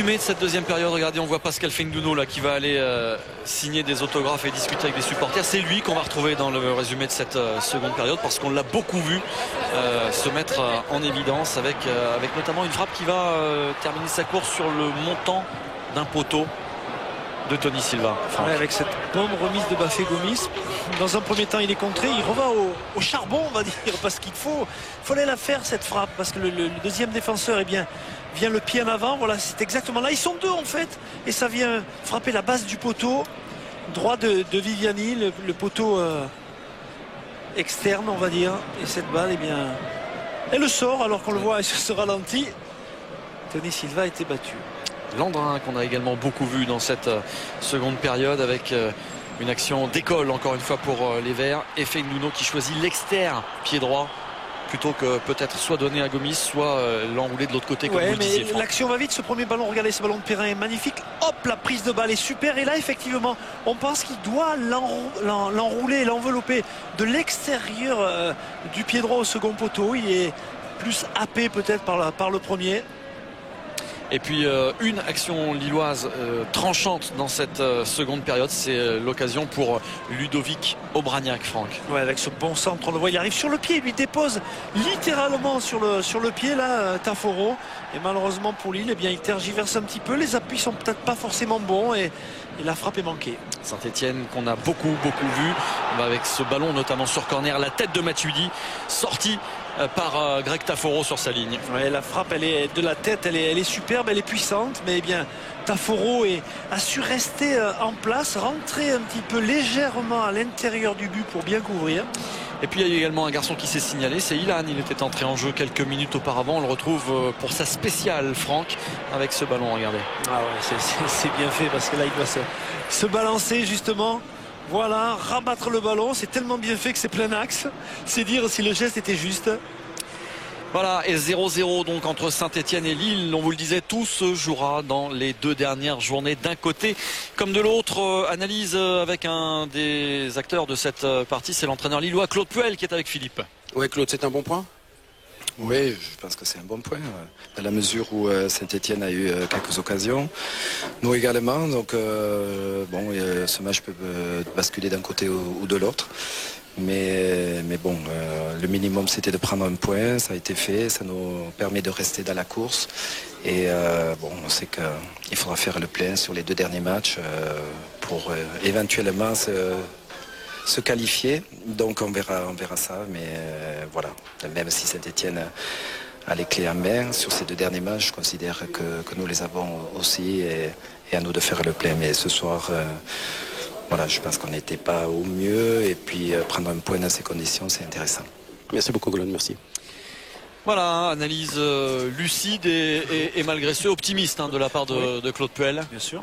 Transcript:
résumé de cette deuxième période. Regardez, on voit Pascal Fengduno là qui va aller signer des autographes et discuter avec des supporters. C'est lui qu'on va retrouver dans le résumé de cette seconde période parce qu'on l'a beaucoup vu se mettre en évidence avec notamment une frappe qui va terminer sa course sur le montant d'un poteau de Tony Silva. Ouais, avec cette bonne remise de Bafé Gomis. Dans un premier temps, il est contré. Il revient au charbon, on va dire, parce qu'il fallait la faire cette frappe, parce que le deuxième défenseur vient le pied en avant. Voilà, c'est exactement là. Ils sont deux en fait, et ça vient frapper la base du poteau droit de Viviani, le poteau externe, on va dire. Et cette balle, eh bien, elle sort alors qu'on le voit sur ce ralenti. Tony Silva a été battu. Landrin qu'on a également beaucoup vu dans cette seconde période avec une action d'école encore une fois pour les Verts, et Fengduno qui choisit l'externe pied droit plutôt que peut-être soit donner à Gomis soit l'enrouler de l'autre côté comme vous le disiez. L'action va vite, ce premier ballon, regardez ce ballon de Perrin est magnifique, hop, la prise de balle est super, et là effectivement on pense qu'il doit l'enrouler, l'envelopper de l'extérieur du pied droit au second poteau. Il est plus happé peut-être par le premier. Et puis une action lilloise tranchante dans cette seconde période, c'est l'occasion pour Ludovic Obraniak, Franck. Ouais, avec ce bon centre, on le voit, il arrive sur le pied, il lui dépose littéralement sur le pied là, Taforo. Et malheureusement pour Lille, eh bien, il tergiverse un petit peu, les appuis sont peut-être pas forcément bons et la frappe est manquée. Saint-Etienne qu'on a beaucoup vu avec ce ballon notamment sur corner, la tête de Matuidi sortie par Greg Taforo sur sa ligne. Ouais, la frappe elle est de la tête, elle est superbe, elle est puissante, mais eh bien Taforo a su rester en place, rentrer un petit peu légèrement à l'intérieur du but pour bien couvrir. Et puis il y a également un garçon qui s'est signalé, c'est Ilan. Il était entré en jeu quelques minutes auparavant. On le retrouve pour sa spéciale, Franck, avec ce ballon, regardez. Ah ouais, c'est bien fait parce que là il doit se balancer justement. Voilà, rabattre le ballon, c'est tellement bien fait que c'est plein axe. C'est dire si le geste était juste. Voilà, et 0-0 donc entre Saint-Etienne et Lille. On vous le disait, tout se jouera dans les deux dernières journées d'un côté comme de l'autre. Analyse avec un des acteurs de cette partie, c'est l'entraîneur lillois Claude Puel qui est avec Philippe. Oui, Claude, c'est un bon point? Oui, je pense que c'est un bon point, dans la mesure où Saint-Etienne a eu quelques occasions, nous également, donc ce match peut basculer d'un côté ou de l'autre. Mais bon, le minimum c'était de prendre un point, ça a été fait, ça nous permet de rester dans la course. Et on sait qu'il faudra faire le plein sur les deux derniers matchs pour éventuellement se qualifier. Donc on verra ça, mais voilà, même si Saint-Etienne a les clés en main sur ces deux derniers matchs, je considère que nous les avons aussi, et à nous de faire le plein. Mais ce soir, voilà, je pense qu'on n'était pas au mieux, et puis prendre un point dans ces conditions, c'est intéressant. Merci beaucoup, Claude, merci. Voilà, analyse lucide et malgré ce optimiste de la part de Claude Puel. Bien sûr.